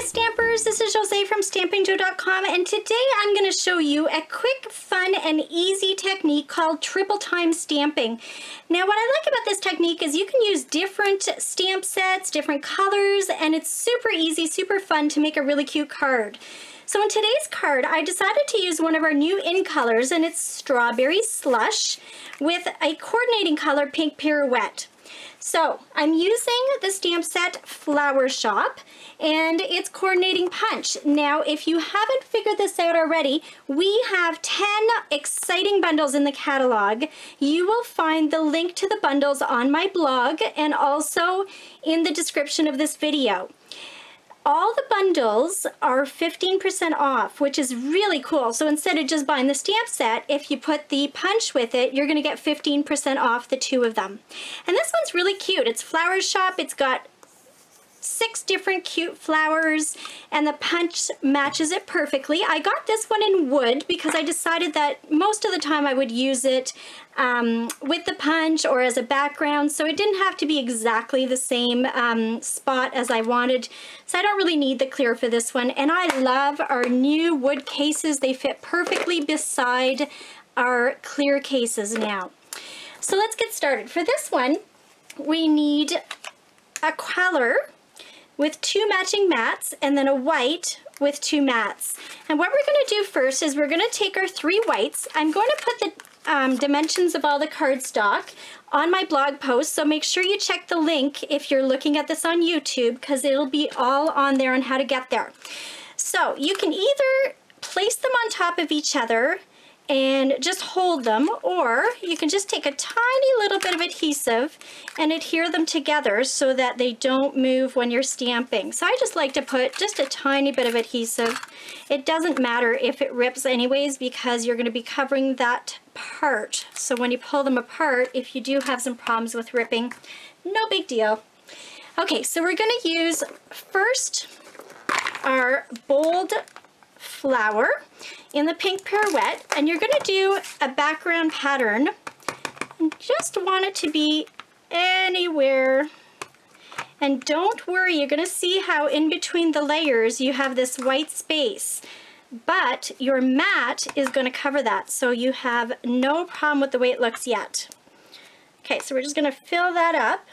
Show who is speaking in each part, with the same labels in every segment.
Speaker 1: Hi Stampers, this is Jose from stampingjoe.com, and today I'm going to show you a quick, fun, and easy technique called triple time stamping. Now what I like about this technique is you can use different stamp sets, different colors, and it's super easy, super fun to make a really cute card. So in today's card, I decided to use one of our new in colors, and it's Strawberry Slush with a coordinating color Pink Pirouette. So I'm using the stamp set Flower Shop and it's coordinating punch. Now, if you haven't figured this out already, we have 10 exciting bundles in the catalog. You will find the link to the bundles on my blog and also in the description of this video. All the bundles are 15% off, which is really cool. So instead of just buying the stamp set, if you put the punch with it, you're gonna get 15% off the two of them. And this one's really cute. It's Flower Shop. It's got 6 different cute flowers and the punch matches it perfectly. I got this one in wood because I decided that most of the time I would use it with the punch or as a background, so it didn't have to be exactly the same spot as I wanted. So I don't really need the clear for this one. And I love our new wood cases. They fit perfectly beside our clear cases now. So let's get started. For this one, we need a color with 2 matching mats and then a white with 2 mats. And what we're gonna do first is we're gonna take our 3 whites. I'm going to put the dimensions of all the cardstock on my blog post, so make sure you check the link if you're looking at this on YouTube, because it'll be all on there on how to get there. So you can either place them on top of each other and just hold them, or you can just take a tiny little bit of adhesive and adhere them together so that they don't move when you're stamping. So I just like to put just a tiny bit of adhesive. It doesn't matter if it rips anyways, because you're going to be covering that part. So when you pull them apart, if you do have some problems with ripping, no big deal. Okay, so we're going to use first our bold flower in the Pink Pirouette, and you're going to do a background pattern and just want it to be anywhere. And don't worry, you're going to see how in between the layers you have this white space, but your mat is going to cover that, so you have no problem with the way it looks yet. Okay, so we're just going to fill that up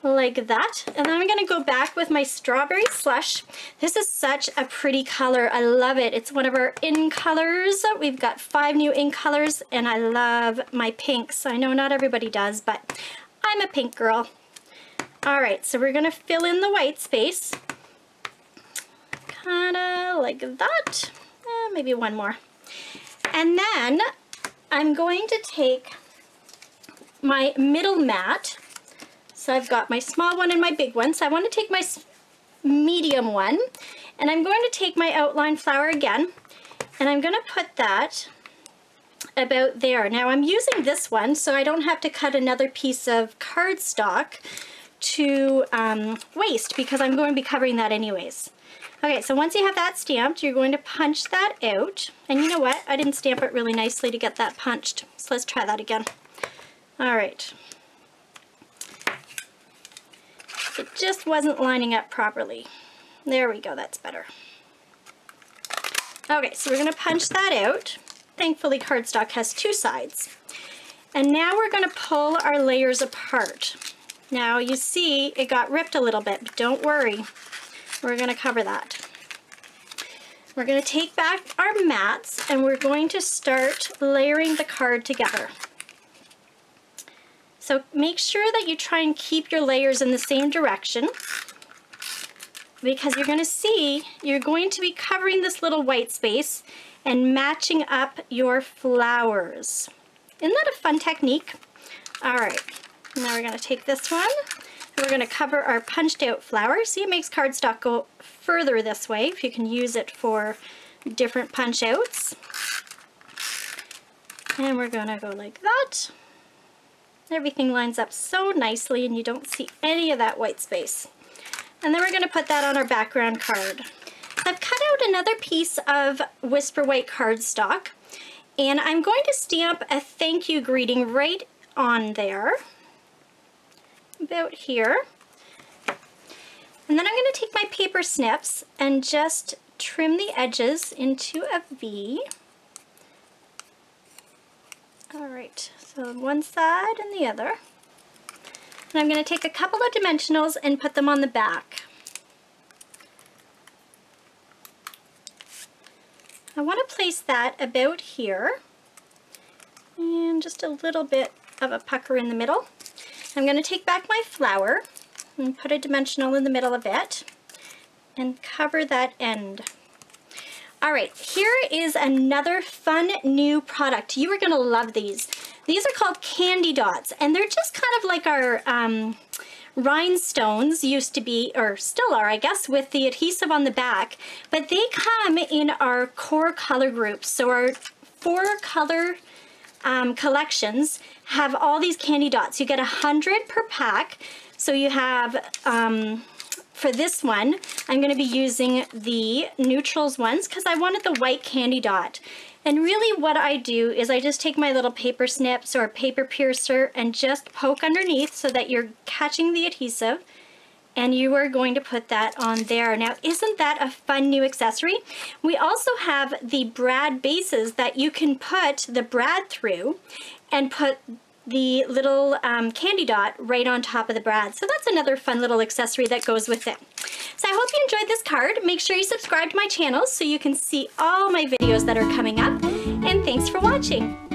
Speaker 1: like that, and then I'm going to go back with my Strawberry Slush. This is such a pretty color. I love it. It's one of our in colors. We've got 5 new in colors, and I love my pinks. I know not everybody does, but I'm a pink girl. All right, so we're going to fill in the white space, kind of like that. Maybe one more. And then I'm going to take my middle mat. So I've got my small one and my big one. So I want to take my medium one, and I'm going to take my outline flower again, and I'm going to put that about there. Now I'm using this one so I don't have to cut another piece of cardstock to waste, because I'm going to be covering that anyways. Okay, so once you have that stamped, you're going to punch that out. And you know what? I didn't stamp it really nicely to get that punched. So let's try that again. All right. It just wasn't lining up properly. There we go, that's better. Okay, so we're gonna punch that out. Thankfully, cardstock has 2 sides. And now we're gonna pull our layers apart. Now you see it got ripped a little bit, but don't worry. We're gonna cover that. We're gonna take back our mats and we're going to start layering the card together. So make sure that you try and keep your layers in the same direction, because you're going to see you're going to be covering this little white space and matching up your flowers. Isn't that a fun technique? All right, now we're going to take this one and we're going to cover our punched out flower. See, it makes cardstock go further this way if you can use it for different punch outs. And we're going to go like that. Everything lines up so nicely and you don't see any of that white space. And then we're going to put that on our background card. I've cut out another piece of Whisper White cardstock, and I'm going to stamp a thank you greeting right on there, about here. And then I'm going to take my paper snips and just trim the edges into a V. All right, so one side and the other. And I'm going to take a couple of dimensionals and put them on the back. I want to place that about here, and just a little bit of a pucker in the middle. I'm going to take back my flower and put a dimensional in the middle of it and cover that end. All right, here is another fun new product. You are going to love these. These are called candy dots, and they're just kind of like our rhinestones used to be, or still are, I guess, with the adhesive on the back, but they come in our core color groups. So our 4 color collections have all these candy dots. You get 100 per pack. So you have, for this one, I'm going to be using the neutrals ones because I wanted the white candy dot. And really what I do is I just take my little paper snips or paper piercer and just poke underneath so that you're catching the adhesive, and you are going to put that on there. Now, isn't that a fun new accessory? We also have the brad bases that you can put the brad through and put the little candy dot right on top of the brad. So that's another fun little accessory that goes with it. So I hope you enjoyed this card. Make sure you subscribe to my channel so you can see all my videos that are coming up. And thanks for watching.